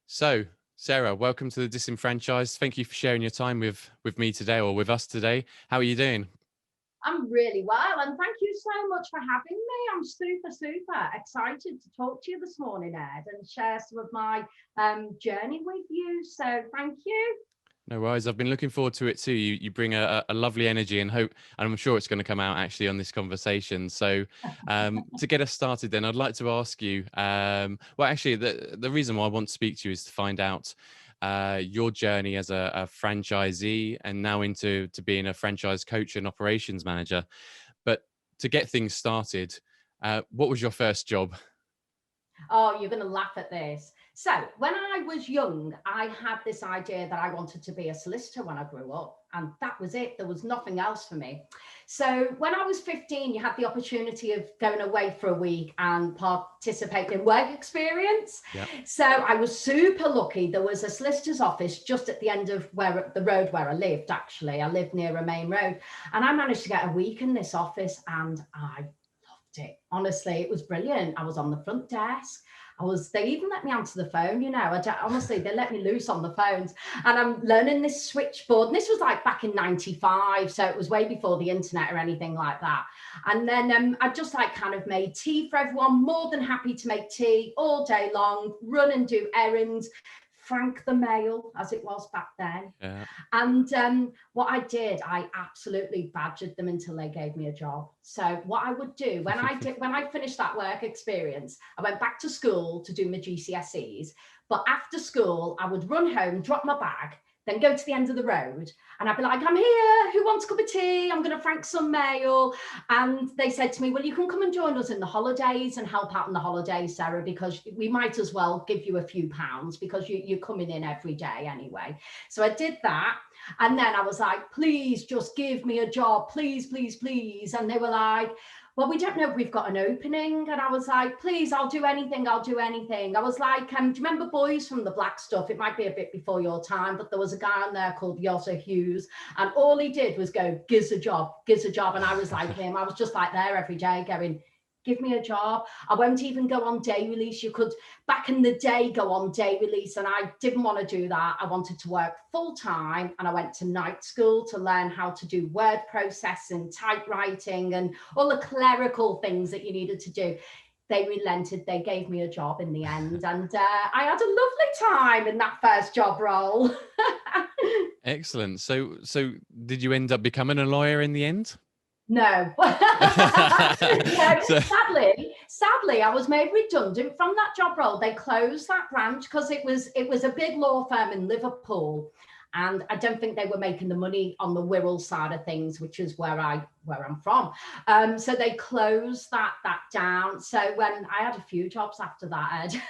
So, Sarah, welcome to the Disenfranchised. Thank you for sharing your time with me today, or with us today. How are you doing? I'm really well, and thank you so much for having me. I'm super excited to talk to you this morning, Ed, and share some of my journey with you. So thank you. No worries. I've been looking forward to it too. You bring a lovely energy and hope, and I'm sure it's going to come out actually on this conversation. So, to get us started, then I'd like to ask you. Well, actually, the reason why I want to speak to you is to find out your journey as a franchisee and now into being a franchise coach and operations manager. But to get things started, what was your first job? Oh, you're going to laugh at this. So, when I was young, I had this idea that I wanted to be a solicitor when I grew up, and that was it. There was nothing else for me. So, when I was 15, you had the opportunity of going away for a week and participating in work experience. Yeah. So, I was super lucky. There was a solicitor's office just at the end of the road where I lived, actually. I lived near a main road, and I managed to get a week in this office, and I it. Honestly, it was brilliant. I was on the front desk. They even let me answer the phone, honestly, they let me loose on the phones, and I'm learning this switchboard. And this was like back in 95. So it was way before the internet or anything like that. And then I just like kind of made tea for everyone, more than happy to make tea all day long, run and do errands, Frank the mail, as it was back then. Yeah. And what I did, I absolutely badgered them until they gave me a job. So what I would do when I finished that work experience, I went back to school to do my GCSEs. But after school, I would run home, drop my bag, then go to the end of the road, and I'd be like, I'm here. Who wants a cup of tea? I'm going to frank some mail. And they said to me, well, you can come and join us in the holidays and help out in the holidays, Sarah, because we might as well give you a few pounds because you're coming in every day anyway. So I did that. And then I was like, please just give me a job. Please, please, please. And they were like, well, we don't know if we've got an opening. And I was like, please, I'll do anything. I'll do anything. I was like, do you remember Boys from the Black Stuff? It might be a bit before your time, but there was a guy on there called Yosser Hughes. And all he did was go, gives a job, gives a job. And I was like him. I was just like there every day going, give me a job. I won't even go on day release. You could, back in the day, go on day release, and I didn't want to do that. I wanted to work full time, and I went to night school to learn how to do word processing, typewriting, and all the clerical things that you needed to do. They relented. They gave me a job in the end, and I had a lovely time in that first job role. Excellent. So did you end up becoming a lawyer in the end? No. No, So, sadly, I was made redundant from that job role. They closed that branch because it was a big law firm in Liverpool, and I don't think they were making the money on the Wirral side of things, which is where I'm from. So they closed that down. So when I had a few jobs after that, Ed,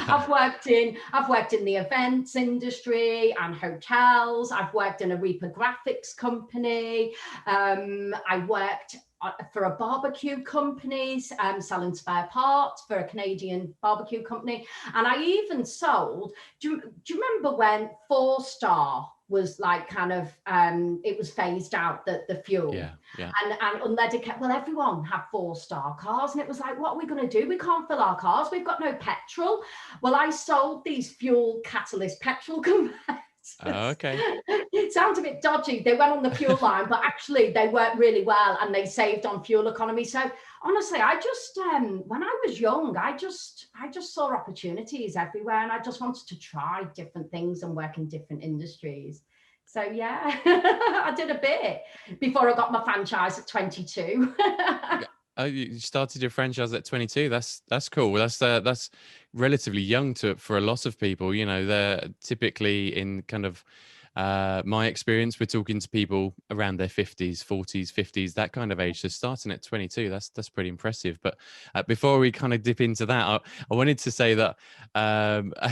I've worked in the events industry and hotels. I've worked in a Reaper graphics company. I worked for a barbecue company, selling spare parts for a Canadian barbecue company. And I even sold, do you remember when 4-star was like kind of, it was phased out, the fuel? yeah, yeah. And unleaded, well, everyone had 4-star cars. And it was like, what are we going to do? We can't fill our cars. We've got no petrol. Well, I sold these fuel catalyst petrol compressors. Oh, okay. It sounds a bit dodgy. They went on the fuel line, but actually they worked really well and they saved on fuel economy. So honestly, I just when I was young, I just saw opportunities everywhere, and I just wanted to try different things and work in different industries. So yeah, I did a bit before I got my franchise at 22. Oh, you started your franchise at 22. That's cool. That's relatively young for a lot of people. You know, they're typically in kind of my experience. We're talking to people around their 50s, 40s, 50s, that kind of age. So starting at 22, that's pretty impressive. But before we kind of dip into that, I wanted to say that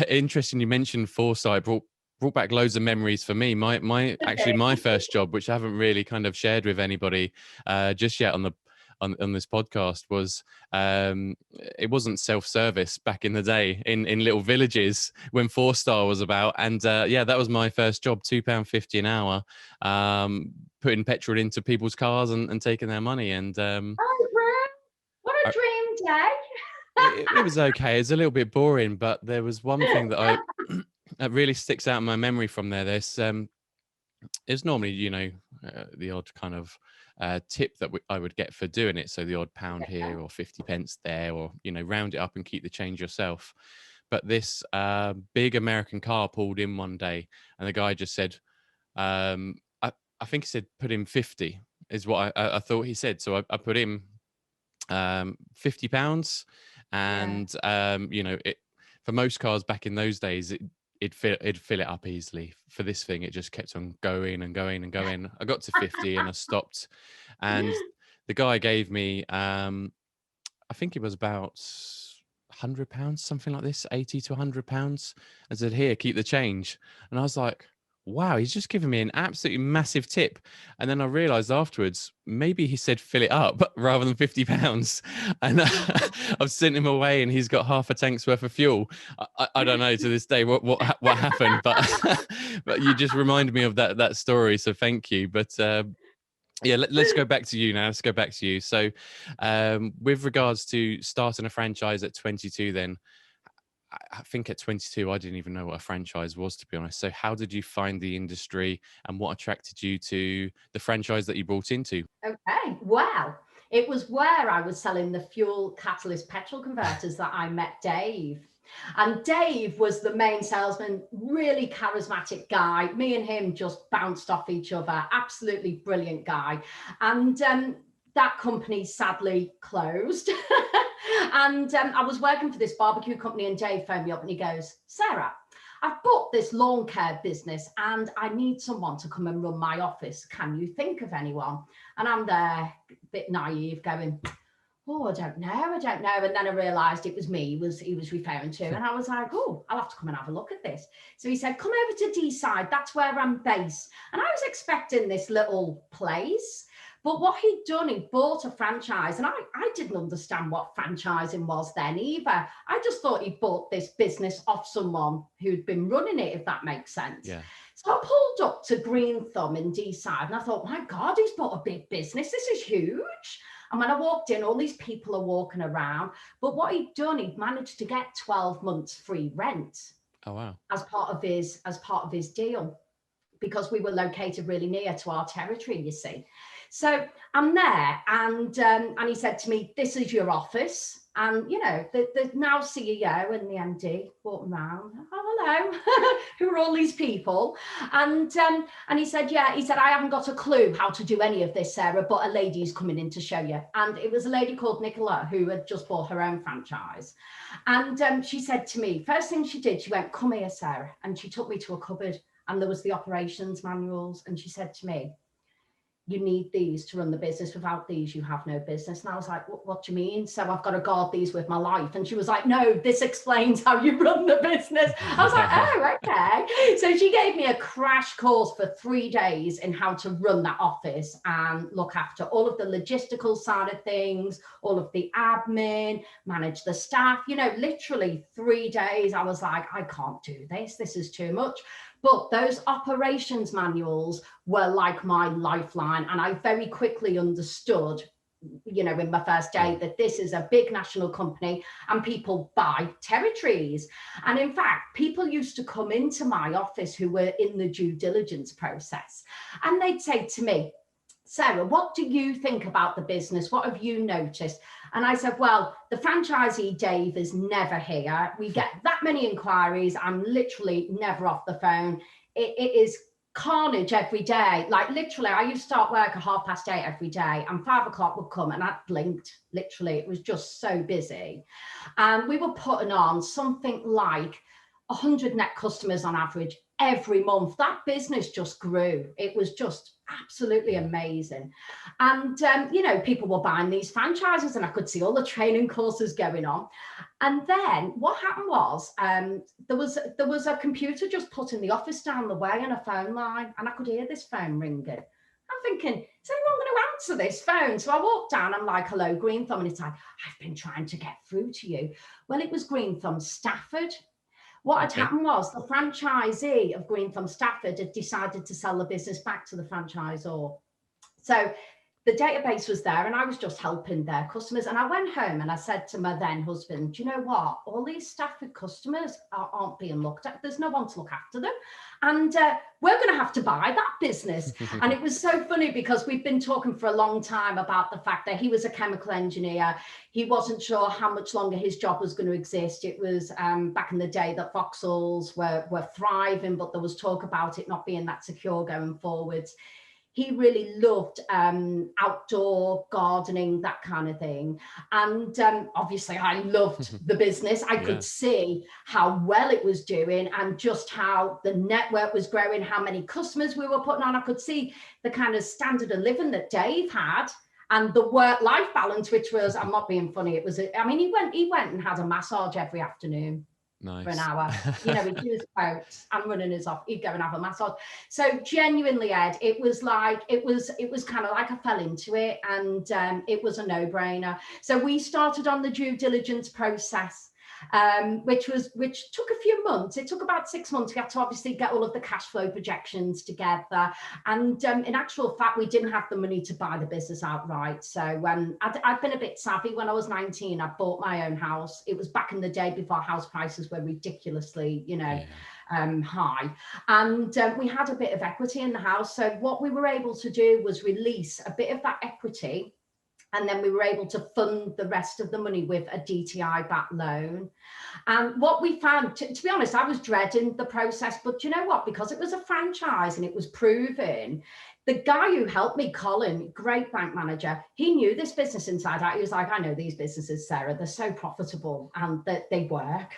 interesting. You mentioned foresight brought back loads of memories for me. My first job, which I haven't really kind of shared with anybody just yet on this podcast, was it wasn't self-service back in the day in little villages when 4-star was about, and yeah, that was my first job, £2.50 an hour, putting petrol into people's cars and taking their money. And Oh, bro, what a I, dream day. it was okay. It's a little bit boring, but there was one thing that I that really sticks out in my memory from there. It's normally, the odd kind of tip that I would get for doing it. So the odd pound here or 50 pence there, or, round it up and keep the change yourself. But this big American car pulled in one day, and the guy just said, I think he said, put in 50 is what I thought he said. So I put in £50, Yeah. and for most cars back in those days, it'd fill it up easily. For this thing, it just kept on going and going and going. I got to 50 and I stopped, and the guy gave me I think it was about £100, something like this, 80 to £100, and said, here, keep the change. And I was like, wow, he's just given me an absolutely massive tip. And then I realized afterwards, maybe he said fill it up rather than £50. And I've sent him away and he's got half a tank's worth of fuel. I don't know to this day what happened, but but you just reminded me of that story. So thank you. But yeah, let's go back to you now. Let's go back to you. So with regards to starting a franchise at 22, then I think at 22, I didn't even know what a franchise was, to be honest. So how did you find the industry, and what attracted you to the franchise that you brought into? Okay, well, it was where I was selling the fuel catalyst petrol converters that I met Dave. And Dave was the main salesman, really charismatic guy. Me and him just bounced off each other. Absolutely brilliant guy. And that company sadly closed. And I was working for this barbecue company, and Dave phoned me up and he goes, Sarah, I've bought this lawn care business and I need someone to come and run my office. Can you think of anyone? And I'm there, a bit naive, going, oh, I don't know. And then I realized it was me he was referring to. And I was like, oh, I'll have to come and have a look at this. So he said, come over to D-side. That's where I'm based. And I was expecting this little place. But what he'd done, he bought a franchise, and I didn't understand what franchising was then either. I just thought he bought this business off someone who'd been running it, if that makes sense. Yeah. So I pulled up to Greenthumb in D-side, and I thought, my God, he's bought a big business. This is huge. And when I walked in, all these people are walking around. But what he'd done, he'd managed to get 12 months free rent. Oh, wow. As part of his deal, because we were located really near to our territory, you see. So I'm there, and he said to me, this is your office. And, the now CEO and the MD walking around. Oh, hello. Who are all these people? And he said, I haven't got a clue how to do any of this, Sarah, but a lady's coming in to show you. And it was a lady called Nicola who had just bought her own franchise. And she said to me, first thing she did, she went, come here, Sarah. And she took me to a cupboard, and there was the operations manuals. And she said to me, you need these to run the business. Without these, you have no business. And I was like, what do you mean? So I've got to guard these with my life. And she was like, no, this explains how you run the business. I was like, oh, okay. So she gave me a crash course for 3 days in how to run that office and look after all of the logistical side of things, all of the admin, manage the staff, literally 3 days. I was like, I can't do this. This is too much. But those operations manuals were like my lifeline. And I very quickly understood, in my first day, that this is a big national company and people buy territories. And in fact, people used to come into my office who were in the due diligence process. And they'd say to me, Sarah, what do you think about the business? What have you noticed? And I said, well, the franchisee Dave is never here. We get that many inquiries. I'm literally never off the phone. It is carnage every day. Like literally, I used to start work at 8:30 every day, and 5 o'clock would come and I blinked. Literally, it was just so busy. And we were putting on something like 100 net customers on average every month. That business just grew. It was just absolutely amazing. And, people were buying these franchises, and I could see all the training courses going on. And then what happened was there was a computer just put in the office down the way and a phone line, and I could hear this phone ringing. I'm thinking, is anyone going to answer this phone? So I walked down, I'm like, hello, Greenthumb. And it's like, I've been trying to get through to you. Well, it was Greenthumb Stafford. What had happened was the franchisee of Greenthumb Stafford had decided to sell the business back to the franchisor. So the database was there and I was just helping their customers. And I went home and I said to my then husband, do you know what? All these staff with customers aren't being looked at. There's no one to look after them. And we're going to have to buy that business. And it was so funny because we've been talking for a long time about the fact that he was a chemical engineer. He wasn't sure how much longer his job was going to exist. It was back in the day that Vauxhalls were thriving, but there was talk about it not being that secure going forwards. He really loved outdoor gardening, that kind of thing. And obviously I loved the business. I could see how well it was doing and just how the network was growing, how many customers we were putting on. I could see the kind of standard of living that Dave had and the work-life balance, which was, I'm not being funny, it was, I mean, he went and had a massage every afternoon. Nice. For an hour, you know, he'd do his quotes, I'm running his off, he'd go and have a massage. So genuinely, Ed, it was kind of like I fell into it, and it was a no-brainer. So we started on the due diligence process, which took a few months. It took about 6 months. We had to obviously get all of the cash flow projections together. And in actual fact, we didn't have the money to buy the business outright. So I'd been a bit savvy. When I was 19, I bought my own house. It was back in the day before house prices were ridiculously, high. And we had a bit of equity in the house. So what we were able to do was release a bit of that equity. And then we were able to fund the rest of the money with a DTI-backed loan. And what we found, to be honest, I was dreading the process, but you know what? Because it was a franchise and it was proven, the guy who helped me, Colin, great bank manager, he knew this business inside out. He was like, I know these businesses, Sarah, they're so profitable and they work.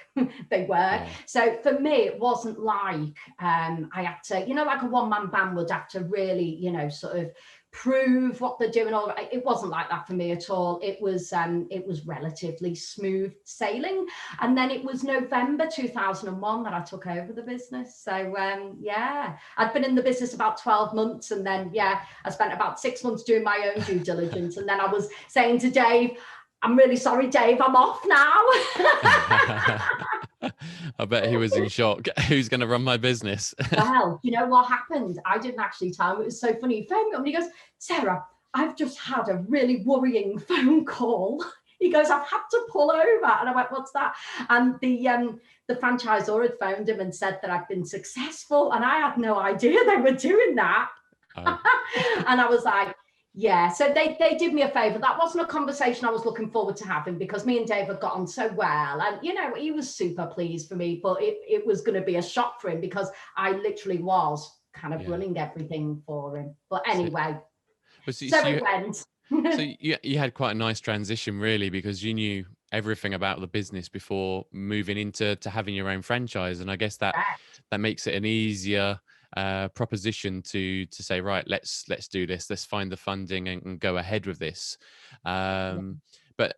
They work. Yeah. So for me, it wasn't like I had to, like a one-man band would have to really, sort of prove what they're doing. It wasn't like that for me at all. It was relatively smooth sailing. And then it was November 2001 that I took over the business. So I'd been in the business about 12 months, and then I spent about 6 months doing my own due diligence. And then I was saying to Dave, I'm really sorry, Dave, I'm off now. I bet he was in shock. Who's going to run my business? Well, you know what happened? I didn't actually tell him. It was so funny. He phoned me up and he goes, Sarah, I've just had a really worrying phone call. He goes, I've had to pull over. And I went, what's that? And the franchisor had phoned him and said that I'd been successful. And I had no idea they were doing that. Oh. And I was like, yeah, so they did me a favor. That wasn't a conversation I was looking forward to having, because me and Dave had got on so well, and he was super pleased for me, but it was going to be a shock for him because I literally was kind of running everything for him. But anyway, so it went. So you had quite a nice transition, really, because you knew everything about the business before moving into having your own franchise, and I guess that makes it an easier proposition to say, right, let's do this, let's find the funding and go ahead with this. But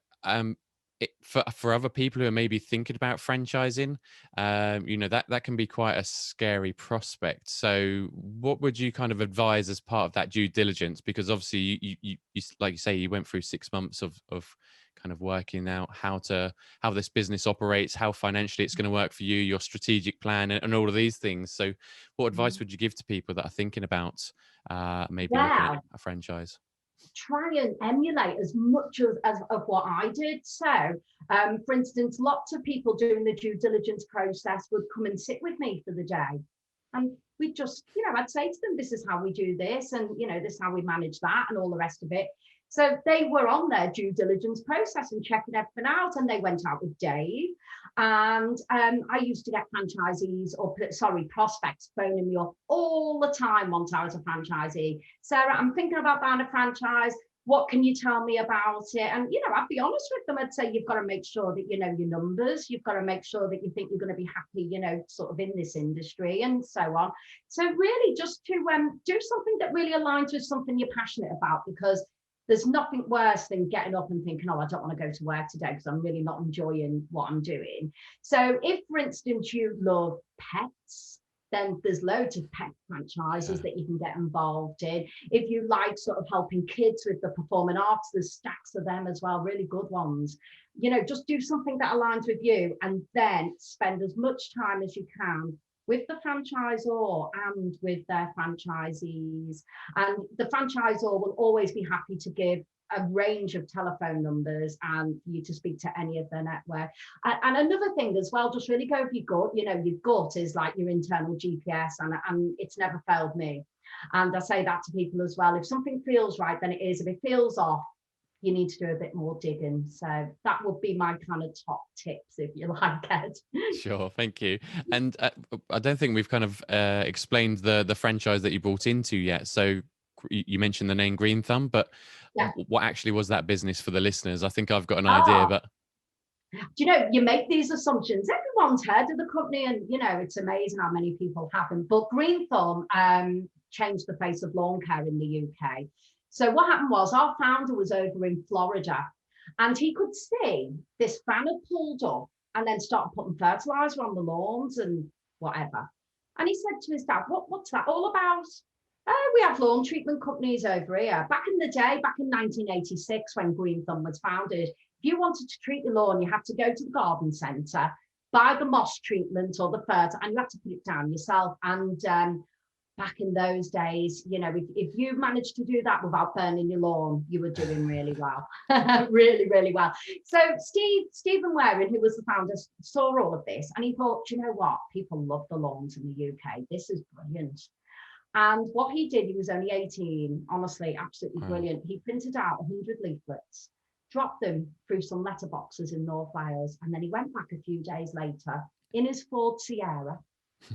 for other people who are maybe thinking about franchising, that can be quite a scary prospect. So what would you kind of advise as part of that due diligence? Because obviously you like you say, you went through 6 months of kind of working out how this business operates, how financially it's going to work for you, your strategic plan, and all of these things. So what advice would you give to people that are thinking about maybe looking at a franchise? Try and emulate as much of what I did. So, for instance, lots of people doing the due diligence process would come and sit with me for the day. And we'd just, I'd say to them, this is how we do this, and, this is how we manage that, and all the rest of it. So they were on their due diligence process and checking everything out, and they went out with Dave. And I used to get prospects phoning me up all the time once I was a franchisee. Sarah, I'm thinking about buying a franchise. What can you tell me about it? And, I'd be honest with them. I'd say, you've got to make sure that you know your numbers. You've got to make sure that you think you're going to be happy, sort of in this industry, and so on. So really just to do something that really aligns with something you're passionate about, because there's nothing worse than getting up and thinking, oh, I don't want to go to work today because I'm really not enjoying what I'm doing. So if, for instance, you love pets, then there's loads of pet franchises that you can get involved in. If you like sort of helping kids with the performing arts, there's stacks of them as well, really good ones. Just do something that aligns with you, and then spend as much time as you can with the franchisor and with their franchisees. And the franchisor will always be happy to give a range of telephone numbers and for you to speak to any of their network. And another thing as well, just really go with your gut. You know, your gut is like your internal GPS, and it's never failed me. And I say that to people as well. If something feels right, then it is. If it feels off, you need to do a bit more digging. So that would be my kind of top tips, if you like, Ed. Sure, thank you. And I don't think we've kind of explained the franchise that you brought into yet. So you mentioned the name Greenthumb, but Yeah. what actually was that business for the listeners? I think I've got an idea, but do you know, you make these assumptions. Everyone's heard of the company, and you know, it's amazing how many people haven't. But Greenthumb changed the face of lawn care in the UK. So what happened was, our founder was over in Florida, and he could see this fan had pulled up and then started putting fertilizer on the lawns and whatever. And he said to his dad, what's that all about? Oh, we have lawn treatment companies over here. Back in the day, back in 1986, when Greenthumb was founded, if you wanted to treat your lawn, you had to go to the garden centre, buy the moss treatment or the fertilizer, and you had to put it down yourself. And back in those days, you know, if you managed to do that without burning your lawn, you were doing really well, really, really well. So Stephen Waring, who was the founder, saw all of this, and he thought, you know what, people love the lawns in the UK. This is brilliant. And what he did, he was only 18, honestly, absolutely brilliant. He printed out 100 leaflets, dropped them through some letterboxes in North Wales, and then he went back a few days later in his Ford Sierra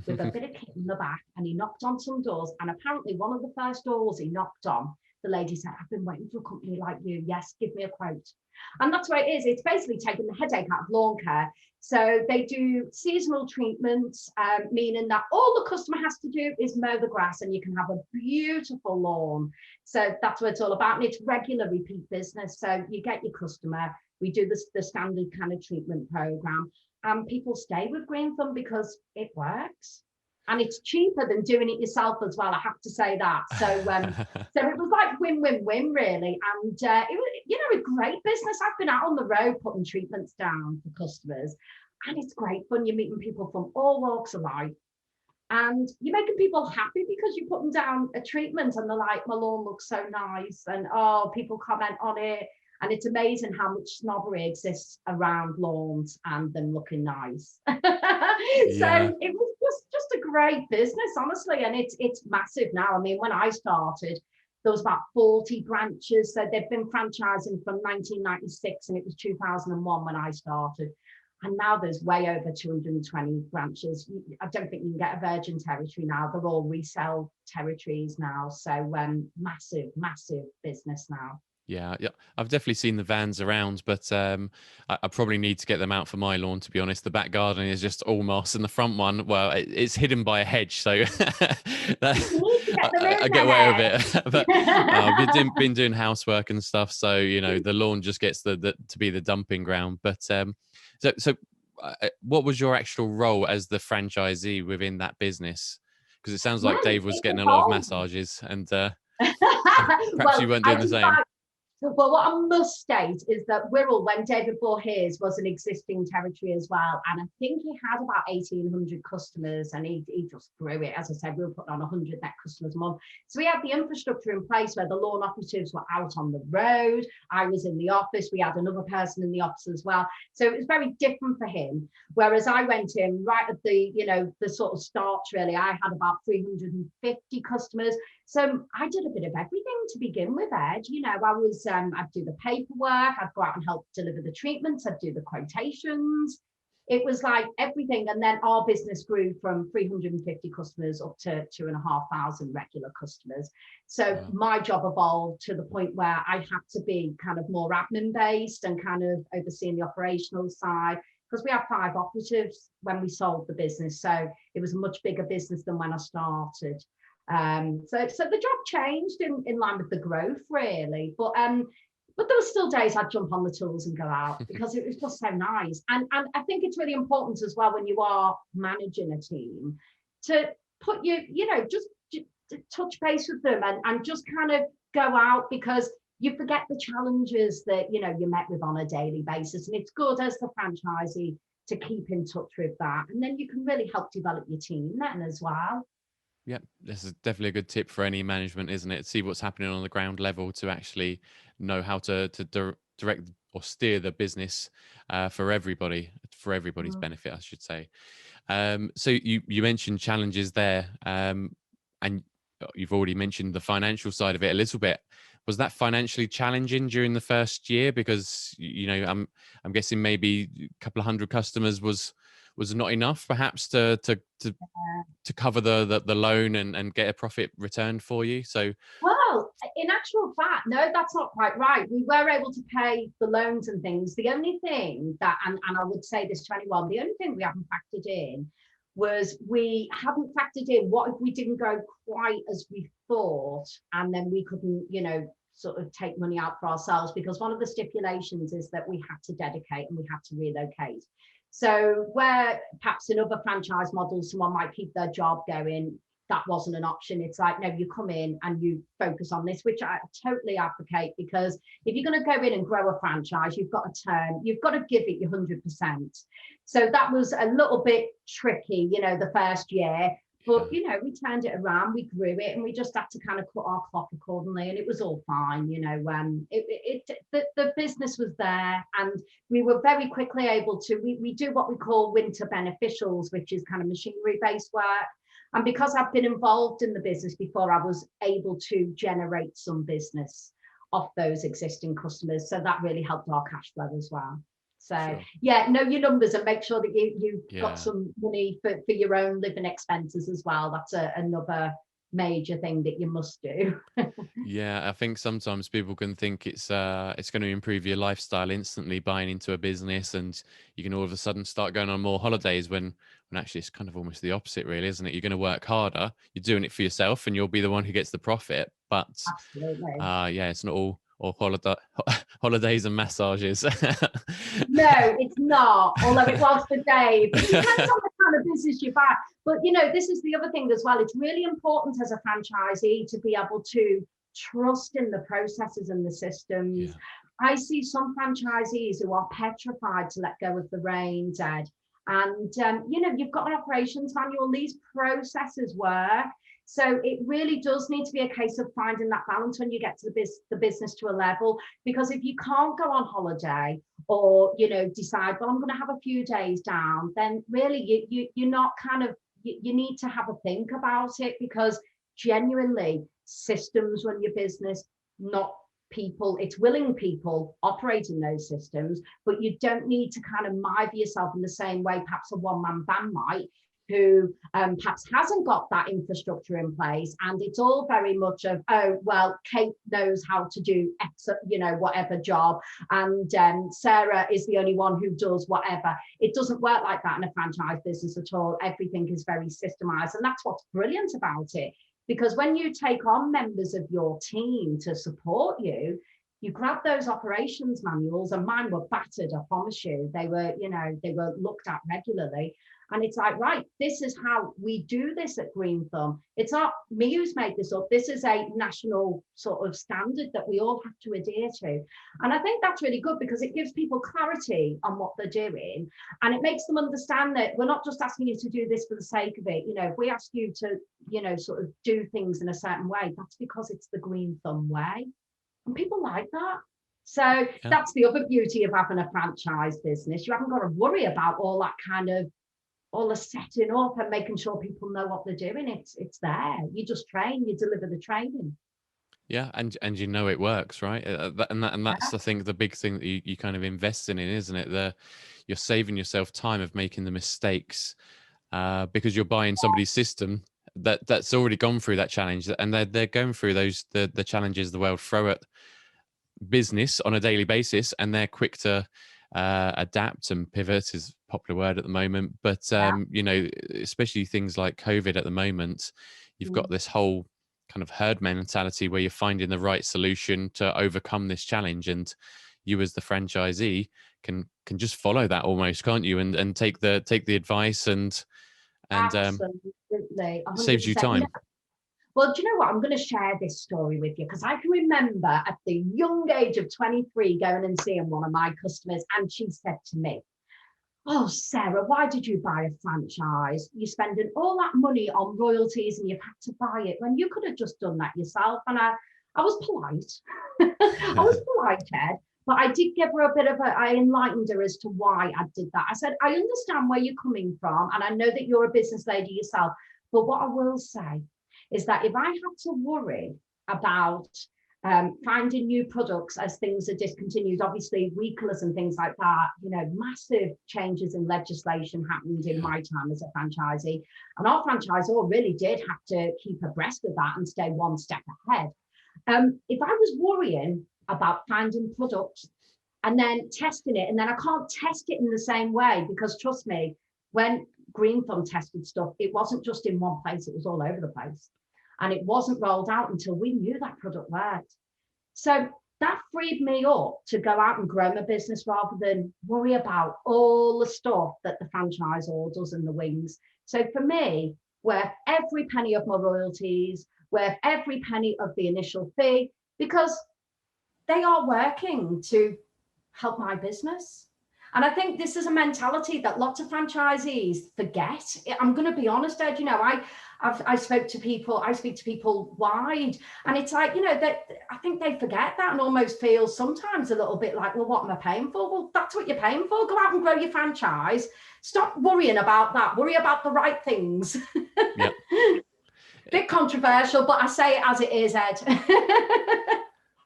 with a bit of kit in the back, and he knocked on some doors. And apparently one of the first doors he knocked on, the lady said, I've been waiting for a company like you. Yes, give me a quote. And that's what it is. It's basically taking the headache out of lawn care. So they do seasonal treatments, meaning that all the customer has to do is mow the grass and you can have a beautiful lawn. So that's what it's all about. And it's regular repeat business. So you get your customer, we do the standard kind of treatment program, and people stay with Greenthumb because it works. And it's cheaper than doing it yourself as well, I have to say that. So so it was like win-win-win, really. And it was, you know, a great business. I've been out on the road putting treatments down for customers, and it's great fun. You're meeting people from all walks of life, and you're making people happy because you put them down a treatment and they're like, my lawn looks so nice, and oh, people comment on it. And it's amazing how much snobbery exists around lawns and them looking nice. So it was just a great business, honestly. And it's massive now. I mean, when I started, there was about 40 branches. So they've been franchising from 1996, and it was 2001 when I started. And now there's way over 220 branches. I don't think you can get a virgin territory now. They're all resell territories now. So massive, massive business now. Yeah, I've definitely seen the vans around, but I probably need to get them out for my lawn, to be honest. The back garden is just all moss, and the front one, well, it's hidden by a hedge, so I get away with it. But I've been doing housework and stuff, so you know the lawn just gets to be the dumping ground. But so what was your actual role as the franchisee within that business? Because it sounds like Dave was getting a lot of massages, and perhaps you weren't doing the same. Well, what I must state is that Wirral, when David bought his, was an existing territory as well. And I think he had about 1,800 customers, and he just grew it. As I said, we were putting on 100 net customers a month. So we had the infrastructure in place where the lawn operatives were out on the road. I was in the office. We had another person in the office as well. So it was very different for him. Whereas I went in right at the, you know, the sort of start, really. I had about 350 customers. So I did a bit of everything to begin with, Ed. You know, I was, I'd do the paperwork, I'd go out and help deliver the treatments, I'd do the quotations. It was like everything. And then our business grew from 350 customers up to 2,500 regular customers. So my job evolved to the point where I had to be kind of more admin based and kind of overseeing the operational side, because we had 5 operatives when we sold the business. So it was a much bigger business than when I started. So the job changed in line with the growth, really. But there were still days I'd jump on the tools and go out because it was just so nice. And I think it's really important as well when you are managing a team to put you know, just touch base with them and just kind of go out, because you forget the challenges that, you know, you're met with on a daily basis. And it's good as the franchisee to keep in touch with that. And then you can really help develop your team then as well. Yeah, this is definitely a good tip for any management, isn't it? See what's happening on the ground level to actually know how to direct or steer the business for everybody's Mm. benefit, I should say. So you mentioned challenges there, and you've already mentioned the financial side of it a little bit. Was that financially challenging during the first year? Because I'm guessing maybe a couple of hundred customers was not enough, perhaps to cover the loan and get a profit returned for you. So Well, in actual fact, no, that's not quite right. We were able to pay the loans and things. The only thing that, and I would say this to anyone, the only thing we haven't factored in was we haven't factored in what if we didn't go quite as we thought, and then we couldn't, sort of take money out for ourselves, because one of the stipulations is that we had to dedicate and we had to relocate. So where perhaps in other franchise models, someone might keep their job going, that wasn't an option. It's like, no, you come in and you focus on this, which I totally advocate, because if you're going to go in and grow a franchise, you've got to give it your 100%. So that was a little bit tricky, the first year. But, we turned it around, we grew it, and we just had to kind of cut our cloth accordingly, and it was all fine. The business was there, and we were very quickly able to, we do what we call winter beneficials, which is kind of machinery-based work. And because I've been involved in the business before, I was able to generate some business off those existing customers. So that really helped our cash flow as well. So sure. Yeah, know your numbers and make sure that you've got some money for your own living expenses as well. That's another major thing that you must do. Yeah, I think sometimes people can think it's going to improve your lifestyle instantly, buying into a business, and you can all of a sudden start going on more holidays when actually it's kind of almost the opposite, really, isn't it? You're going to work harder, you're doing it for yourself, and you'll be the one who gets the profit. But Absolutely. yeah, it's not all holidays and massages. No, it's not. Although it was for Dave. It depends on the kind of business you buy. But this is the other thing as well. It's really important as a franchisee to be able to trust in the processes and the systems. Yeah. I see some franchisees who are petrified to let go of the reins, Ed. And you've got an operations manual. These processes work. So it really does need to be a case of finding that balance when you get to the business to a level, because if you can't go on holiday or, decide, well, I'm going to have a few days down, then really you're not you need to have a think about it, because genuinely systems run your business, not people. It's willing people operating those systems, but you don't need to kind of mither yourself in the same way perhaps a one-man band might, who perhaps hasn't got that infrastructure in place, and it's all very much of, oh, well, Kate knows how to do X, whatever job, and Sarah is the only one who does whatever. It doesn't work like that in a franchise business at all. Everything is very systemized, and that's what's brilliant about it, because when you take on members of your team to support you, you grab those operations manuals, and mine were battered, I promise you. They were looked at regularly. And it's like, right, this is how we do this at Greenthumb. It's not me who's made this up. This is a national sort of standard that we all have to adhere to. And I think that's really good, because it gives people clarity on what they're doing. And it makes them understand that we're not just asking you to do this for the sake of it. If we ask you to, sort of do things in a certain way, that's because it's the Greenthumb way. And people like that. So That's the other beauty of having a franchise business. You haven't got to worry about all that kind of, all the setting up and making sure people know what they're doing. It's there. You just train, you deliver the training. Yeah, and it works, right? That's I think the big thing that you kind of invest in, isn't it? You're saving yourself time of making the mistakes, because you're buying somebody's system that's already gone through that challenge, and they're going through the challenges the world throw at business on a daily basis, and they're quick to adapt and pivot is a popular word at the moment. But especially things like COVID at the moment, you've got this whole kind of herd mentality where you're finding the right solution to overcome this challenge, and you as the franchisee can just follow that almost, can't you, and take the advice and absolutely, saves you time. Well, do you know what? I'm going to share this story with you, because I can remember at the young age of 23 going and seeing one of my customers, and she said to me, oh, Sarah, why did you buy a franchise? You're spending all that money on royalties and you've had to buy it when you could have just done that yourself. And I was polite. I was polite, Ed, but I did give her a bit of I enlightened her as to why I did that. I said, I understand where you're coming from, and I know that you're a business lady yourself. But what I will say is that if I had to worry about finding new products as things are discontinued, obviously WECOLAs and things like that, massive changes in legislation happened in my time as a franchisee. And our franchisor really did have to keep abreast of that and stay one step ahead. If I was worrying about finding products and then testing it, and then I can't test it in the same way, because trust me, when Greenthumb tested stuff, it wasn't just in one place, it was all over the place. And it wasn't rolled out until we knew that product worked. So that freed me up to go out and grow my business rather than worry about all the stuff that the franchisor does in the wings. So for me, worth every penny of my royalties, worth every penny of the initial fee, because they are working to help my business. And I think this is a mentality that lots of franchisees forget. I'm going to be honest, Ed, I speak to people wide, and it's like, that I think they forget that and almost feel sometimes a little bit like, well, what am I paying for? Well, that's what you're paying for. Go out and grow your franchise. Stop worrying about that. Worry about the right things. Yep. Bit controversial, but I say it as it is, Ed.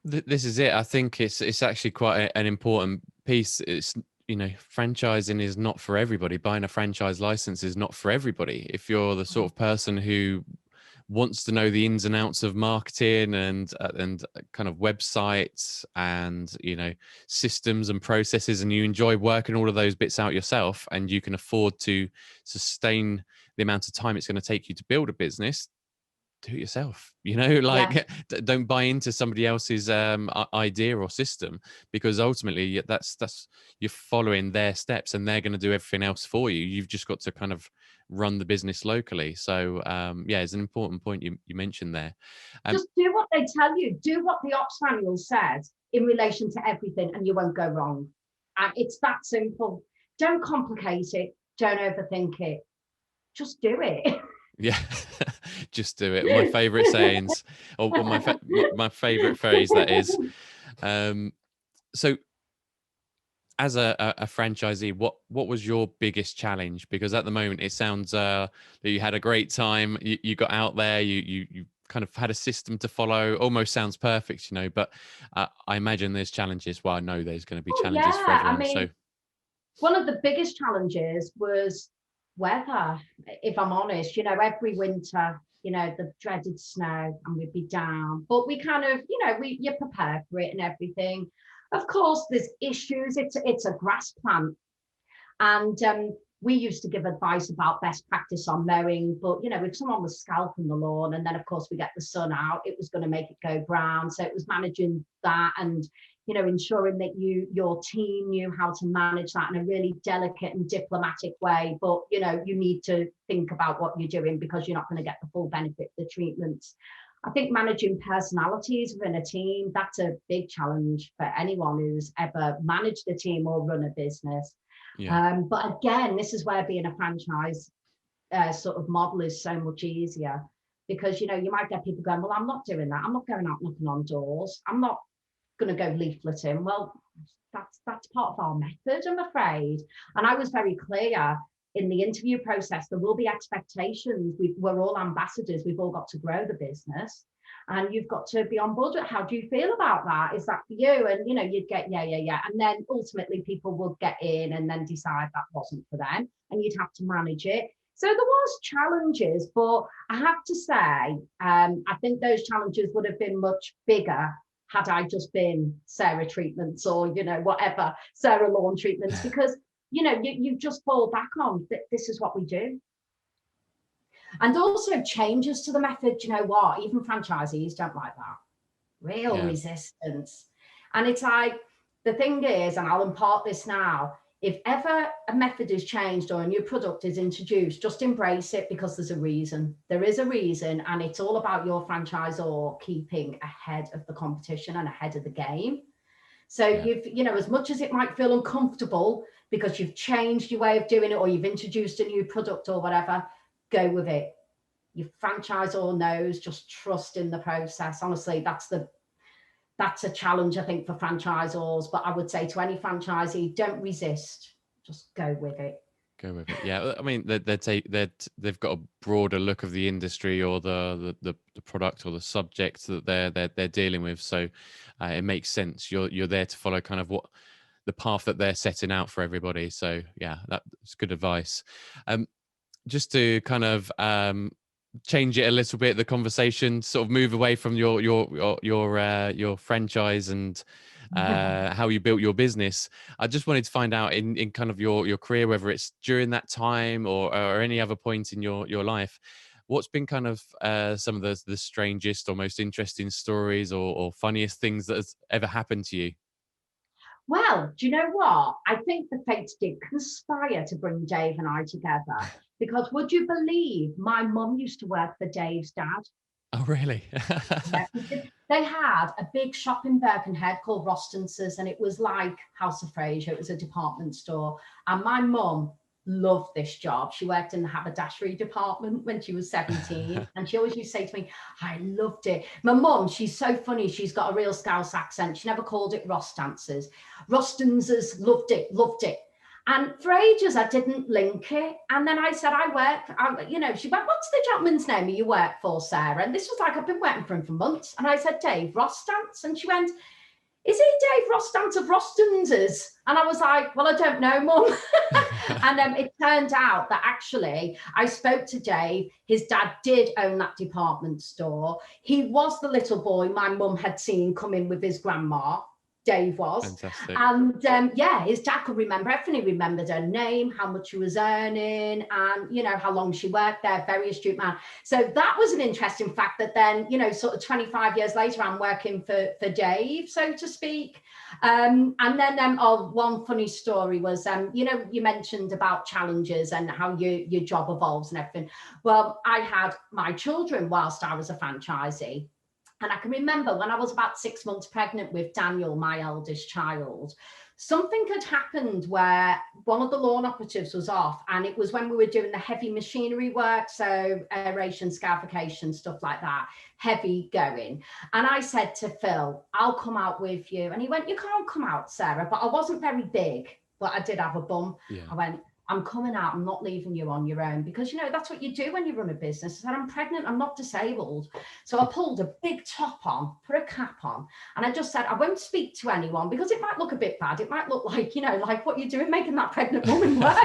This is it. I think it's actually quite an important piece. It's, franchising is not for everybody. Buying a franchise license is not for everybody. If you're the sort of person who wants to know the ins and outs of marketing and kind of websites and systems and processes, and you enjoy working all of those bits out yourself, and you can afford to sustain the amount of time it's going to take you to build a business, do it yourself. Don't buy into somebody else's idea or system, because ultimately that's you're following their steps and they're going to do everything else for you. You've just got to kind of run the business locally. So it's an important point you mentioned there. Just do what they tell you. Do what the ops manual says in relation to everything, and you won't go wrong. And it's that simple. Don't complicate it. Don't overthink it. Just do it. Yeah, just do it. My favorite sayings, or my favorite phrase, that is. So as a franchisee, what was your biggest challenge? Because at the moment it sounds that you had a great time. You got out there, you kind of had a system to follow. Almost sounds perfect, but I imagine there's challenges. Well, I know there's going to be challenges for everyone. So one of the biggest challenges was weather, if I'm honest. Every winter, the dreaded snow, and we'd be down, but we kind of, you're prepared for it and everything. Of course, there's issues. It's a grass plant, and we used to give advice about best practice on mowing, but if someone was scalping the lawn, and then of course we get the sun out, it was going to make it go brown. So it was managing that, and ensuring that your team knew how to manage that in a really delicate and diplomatic way. But you need to think about what you're doing, because you're not going to get the full benefit of the treatments. I think managing personalities within a team, that's a big challenge for anyone who's ever managed a team or run a business. Yeah. But again, this is where being a franchise sort of model is so much easier, because you might get people going, well, I'm not doing that. I'm not going out knocking on doors. I'm not going to go leafleting. Well, that's part of our method, I'm afraid. And I was very clear in the interview process. There will be expectations. We're all ambassadors. We've all got to grow the business, and you've got to be on board with. How do you feel about that? Is that for you? And you'd get yeah, and then ultimately people would get in and then decide that wasn't for them, and you'd have to manage it. So there was challenges, but I have to say, I think those challenges would have been much bigger had I just been Sarah Treatments or whatever, Sarah Lawn Treatments, because you just fall back on that. This is what we do. And also changes to the method. What? Even franchisees don't like that. Real resistance. And it's like, the thing is, and I'll impart this now, if ever a method is changed or a new product is introduced, just embrace it, because there's a reason. There is a reason, and it's all about your franchisor keeping ahead of the competition and ahead of the game. So you've, you know, as much as it might feel uncomfortable because you've changed your way of doing it or you've introduced a new product or whatever, go with it. Your franchisor knows, just trust in the process. Honestly, that's a challenge, I think, for franchisors. But I would say to any franchisee, don't resist, just go with it. Go with it. Yeah, I mean, they've got a broader look of the industry or the product or the subject that they're dealing with. So it makes sense. You're there to follow kind of what the path that they're setting out for everybody. So yeah, that's good advice. Just to kind of change it a little bit, the conversation, sort of move away from your franchise and how you built your business. I just wanted to find out in kind of your career, whether it's during that time or any other point in your life, what's been kind of some of the strangest or most interesting stories or funniest things that has ever happened to you? Well, do you know what? I think the fates did conspire to bring Dave and I together, because would you believe my mum used to work for Dave's dad? Oh, really? Yeah, they had a big shop in Birkenhead called Rostance's, and it was like House of Fraser. It was a department store. And my mum loved this job. She worked in the haberdashery department when she was 17. And she always used to say to me, I loved it. My mum, she's so funny. She's got a real Scouse accent. She never called it Rostance's. Rostance's, loved it, loved it. And for ages, I didn't link it. And then I said, she went, what's the gentleman's name you work for, Sarah? And this was like, I've been working for him for months. And I said, Dave Rostance. And she went, is he Dave Rostance of Rostance's? And I was like, well, I don't know, Mum. And it turned out that actually I spoke to Dave. His dad did own that department store. He was the little boy my mum had seen come in with his grandma. Dave was. Fantastic. And his dad could remember everything. He remembered her name, how much she was earning, and, you know, how long she worked there. Very astute man. So that was an interesting fact that then, you know, sort of 25 years later, I'm working for Dave, so to speak. And then one funny story was, you mentioned about challenges and how your job evolves and everything. Well, I had my children whilst I was a franchisee. And I can remember when I was about 6 months pregnant with Daniel, my eldest child, something had happened where one of the lawn operatives was off, and it was when we were doing the heavy machinery work, so aeration, scarification, stuff like that, heavy going. And I said to Phil, I'll come out with you. And he went, you can't come out, Sarah. But I wasn't very big, but I did have a bum. Yeah. I went, I'm coming out, I'm not leaving you on your own, because, you know, that's what you do when you run a business. I said, I'm pregnant, I'm not disabled. So I pulled a big top on, put a cap on, and I just said, I won't speak to anyone because it might look a bit bad. It might look like, you know, like what you're doing, making that pregnant woman work.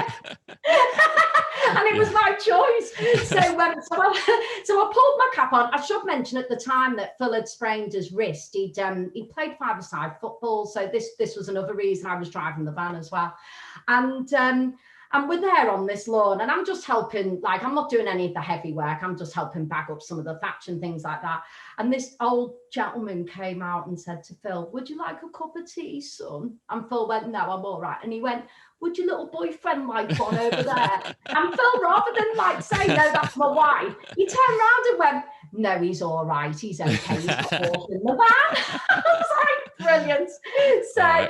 And it was my choice. So I pulled my cap on. I should mention at the time that Phil had sprained his wrist. He played five-a-side football. So this was another reason I was driving the van as well. And we're there on this lawn, and I'm just helping, like, I'm not doing any of the heavy work. I'm just helping bag up some of the thatch and things like that. And this old gentleman came out and said to Phil, would you like a cup of tea, son? And Phil went, no, I'm all right. And he went, would your little boyfriend like one over there? And Phil, rather than like say, no, that's my wife, he turned around and went, no, he's all right. He's okay. He's got water in the van. I was like, brilliant. So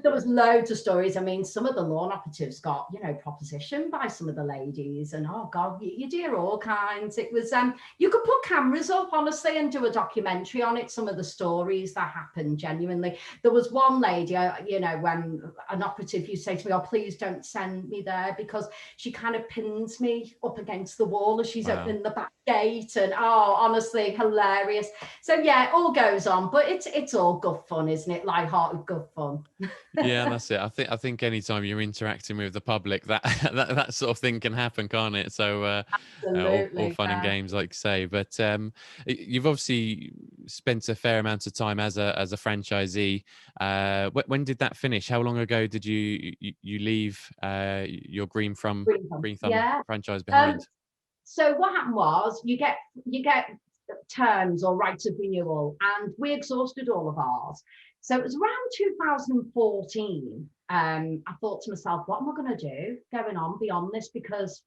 there was loads of stories. I mean, some of the lawn operatives got, you know, propositioned by some of the ladies, and oh God, you hear all kinds. It was, you could put cameras up, honestly, and do a documentary on it. Some of the stories that happened, genuinely. There was one lady, you know, when an operative used to say to me, oh, please don't send me there, because she kind of pins me up against the wall as she's opening the back gate, and oh, honestly, hilarious. So yeah, it all goes on, but it's all good fun, isn't it? Light-hearted, good fun. Yeah, that's it. I think anytime you're interacting with the public, that sort of thing can happen, can't it? So all fun and games, like you say. But you've obviously spent a fair amount of time as a franchisee. When did that finish? How long ago did you leave your Greenthumb franchise behind? So what happened was you get terms or rights of renewal, and we exhausted all of ours. So it was around 2014. I thought to myself, what am I going to do going on beyond this? Because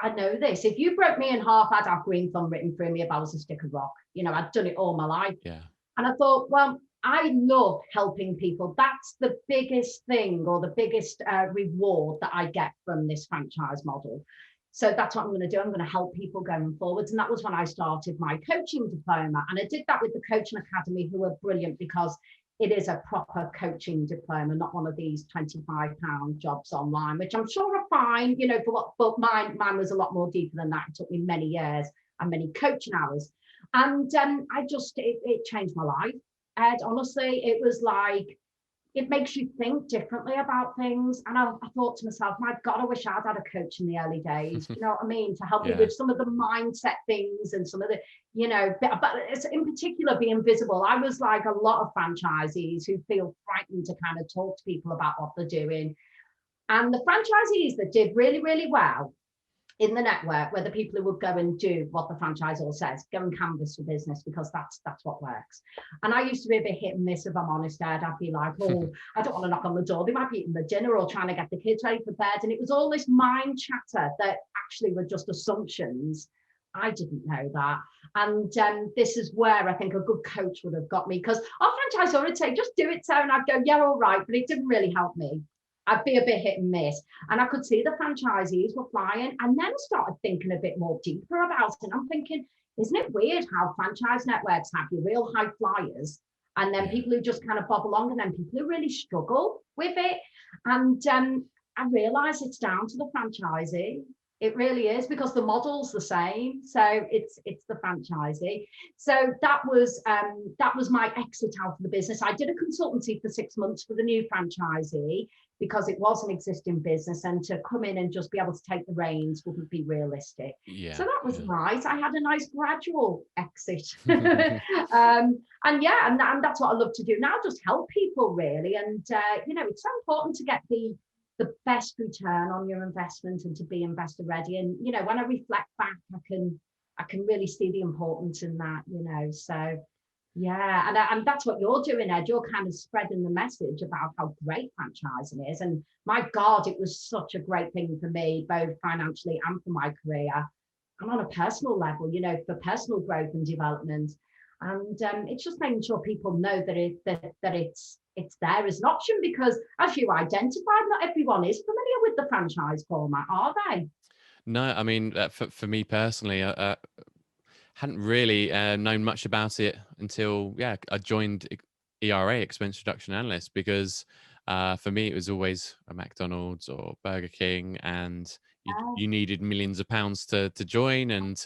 I know this. If you broke me in half, I'd have Greenthumb written through me if I was a stick of rock. You know, I'd done it all my life. Yeah. And I thought, well, I love helping people. That's the biggest thing, or the biggest reward that I get from this franchise model. So that's what I'm going to do. I'm going to help people going forwards. And that was when I started my coaching diploma. And I did that with the Coaching Academy, who are brilliant, because it is a proper coaching diploma, not one of these £25 jobs online, which I'm sure are fine, you know, for what, but mine was a lot more deeper than that. It took me many years and many coaching hours. And it changed my life. Ed, honestly, it was like, it makes you think differently about things. And I thought to myself, my God, I wish I'd had a coach in the early days. You know what I mean? To help me with some of the mindset things and some of the, you know, but it's in particular being visible. I was like a lot of franchisees who feel frightened to kind of talk to people about what they're doing. And the franchisees that did really, really well in the network were the people who would go and do what the franchisor says, go and canvas for business, because that's what works. And I used to be a bit hit and miss, if I'm honest, Ed. I'd be like, oh, I don't want to knock on the door. They might be eating the dinner or trying to get the kids ready for bed. And it was all this mind chatter that actually were just assumptions. I didn't know that. And this is where I think a good coach would have got me, because our franchisor would say, just do it, Sarah. And I'd go, yeah, all right. But it didn't really help me. I'd be a bit hit and miss. And I could see the franchisees were flying, and then started thinking a bit more deeper about it. And I'm thinking, isn't it weird how franchise networks have your real high flyers, and then people who just kind of bob along, and then people who really struggle with it. And I realized it's down to the franchisee. It really is, because the model's the same. So it's the franchisee. So that was my exit out of the business. I did a consultancy for 6 months for the new franchisee, because it was an existing business, and to come in and just be able to take the reins wouldn't be realistic. So that was nice. I had a nice gradual exit. And that's what I love to do now, just help people really. And you know, it's so important to get the best return on your investment and to be investor ready. And you know, when I reflect back, I can really see the importance in that, you know. So yeah, and that's what you're doing, Ed. You're kind of spreading the message about how great franchising is. And my God, it was such a great thing for me, both financially and for my career, and on a personal level, you know, for personal growth and development. And it's just making sure people know that it's there as an option, because as you identified, not everyone is familiar with the franchise format, are they? No, I mean, for me personally, hadn't really known much about it until I joined ERA, Expense Reduction Analyst, because for me it was always a McDonald's or Burger King, and you needed millions of pounds to join. And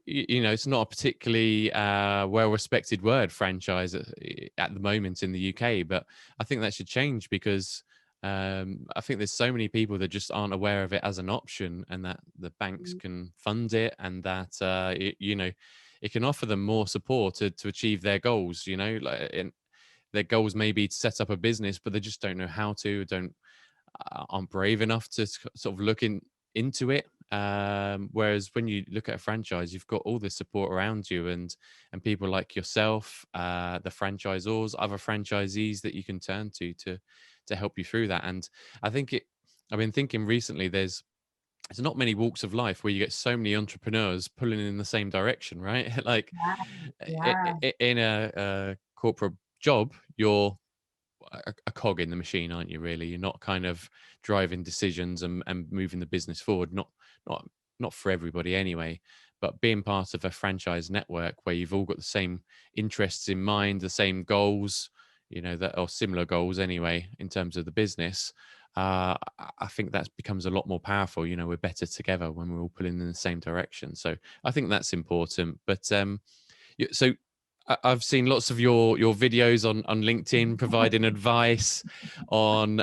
you know, it's not a particularly well-respected word, franchise, at the moment in the UK, but I think that should change, because I think there's so many people that just aren't aware of it as an option, and that the banks can fund it, and that you know, it can offer them more support to achieve their goals. You know, like their goals may be to set up a business, but they just don't know how to, aren't brave enough to sort of look into it. Whereas when you look at a franchise, you've got all this support around you, and people like yourself, the franchisors, other franchisees that you can turn to help you through that. And I think I've been thinking recently, there's not many walks of life where you get so many entrepreneurs pulling in the same direction, right? Like in a corporate job, you're a cog in the machine, aren't you? Really, you're not kind of driving decisions and moving the business forward. Not for everybody anyway. But being part of a franchise network where you've all got the same interests in mind, the same goals, you know, that are similar goals anyway in terms of the business. I think that becomes a lot more powerful. You know, we're better together when we're all pulling in the same direction. So I think that's important. But so I've seen lots of your videos on LinkedIn providing advice on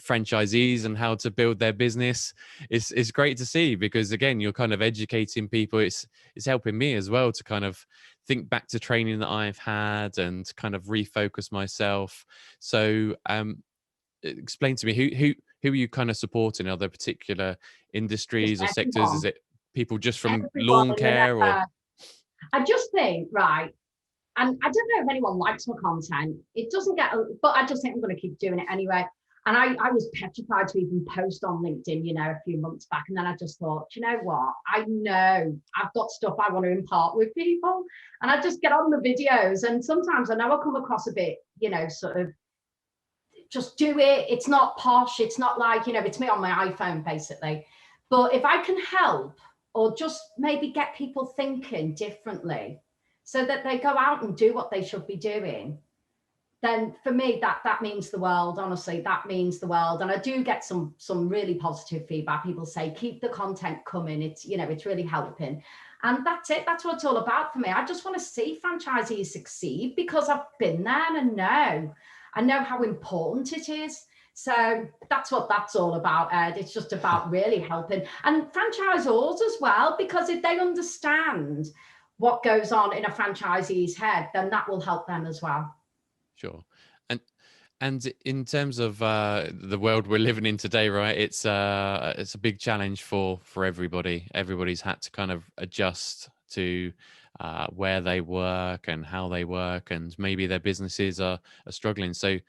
franchisees and how to build their business. It's great to see, because again, you're kind of educating people. It's helping me as well to kind of think back to training that I've had and kind of refocus myself. So explain to me, who are you kind of supporting? Are there particular industries or sectors? Is it people just from lawn care, or? I just think, right, and I don't know if anyone likes my content. It doesn't get, but I just think I'm going to keep doing it anyway. And I was petrified to even post on LinkedIn, you know, a few months back. And then I just thought, you know what? I know I've got stuff I want to impart with people. And I just get on the videos. And sometimes I know I come across a bit, you know, sort of just do it. It's not posh. It's not like, you know, it's me on my iPhone, basically. But if I can help or just maybe get people thinking differently so that they go out and do what they should be doing, then for me that means the world. Honestly, that means the world. And I do get some really positive feedback. People say keep the content coming, it's, you know, it's really helping. And that's it. That's what it's all about for me. I just want to see franchisees succeed because I've been there and I know how important it is. So that's what that's all about, Ed. It's just about really helping, and franchisors as well, because if they understand what goes on in a franchisee's head, then that will help them as well. Sure. And in terms of the world we're living in today, right? It's a big challenge for everybody. Everybody's had to kind of adjust to where they work and how they work, and maybe their businesses are struggling. So,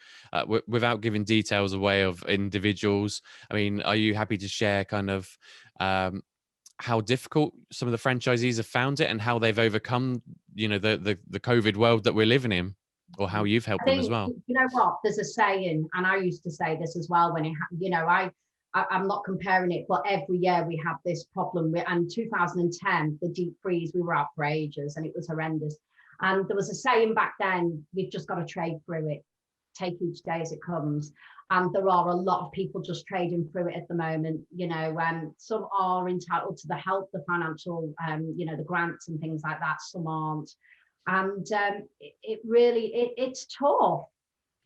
without giving details away of individuals, I mean, are you happy to share kind of how difficult some of the franchisees have found it and how they've overcome, you know, the COVID world that we're living in? Or how you've helped I them as think, well? you know what, there's a saying, and I used to say this as well when it, you know, I'm not comparing it, but every year we have this problem with, and 2010, the deep freeze, we were out for ages and it was horrendous. And there was a saying back then, you've just got to trade through it, take each day as it comes. And there are a lot of people just trading through it at the moment, you know, some are entitled to the help, the financial, you know, the grants and things like that, some aren't. And it really, it's tough.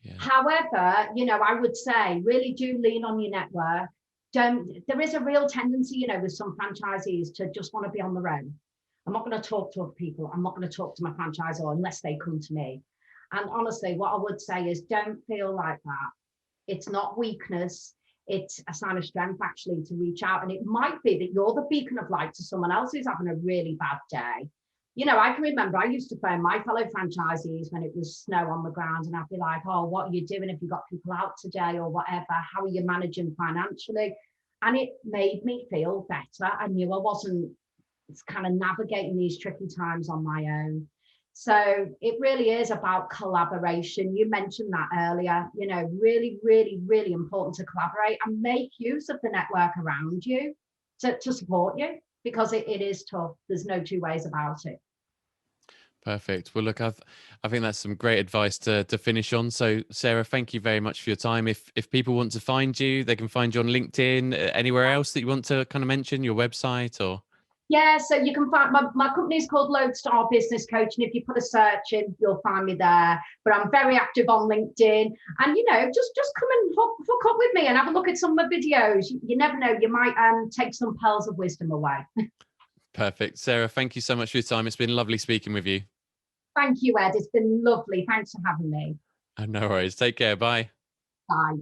Yeah. However, you know, I would say really do lean on your network. There is a real tendency, you know, with some franchisees to just want to be on their own. I'm not going to talk to other people. I'm not going to talk to my franchisor unless they come to me. And honestly, what I would say is don't feel like that. It's not weakness. It's a sign of strength actually to reach out. And it might be that you're the beacon of light to someone else who's having a really bad day. You know, I can remember I used to phone my fellow franchisees when it was snow on the ground, and I'd be like, oh, what are you doing? Have you got people out today or whatever? How are you managing financially? And it made me feel better. I knew I wasn't kind of navigating these tricky times on my own. So it really is about collaboration. You mentioned that earlier, you know, really, really, really important to collaborate and make use of the network around you to support you, because it is tough. There's no two ways about it. Perfect. Well, look, I think that's some great advice to finish on. So, Sarah, thank you very much for your time. If people want to find you, they can find you on LinkedIn. Anywhere else that you want to kind of mention, your website or? Yeah, so you can find my company's called Lodestar Business Coaching. If you put a search in, you'll find me there. But I'm very active on LinkedIn, and you know, just come and hook up with me and have a look at some of my videos. You never know, you might take some pearls of wisdom away. Perfect. Sarah, thank you so much for your time. It's been lovely speaking with you. Thank you, Ed. It's been lovely. Thanks for having me. No worries. Take care. Bye. Bye.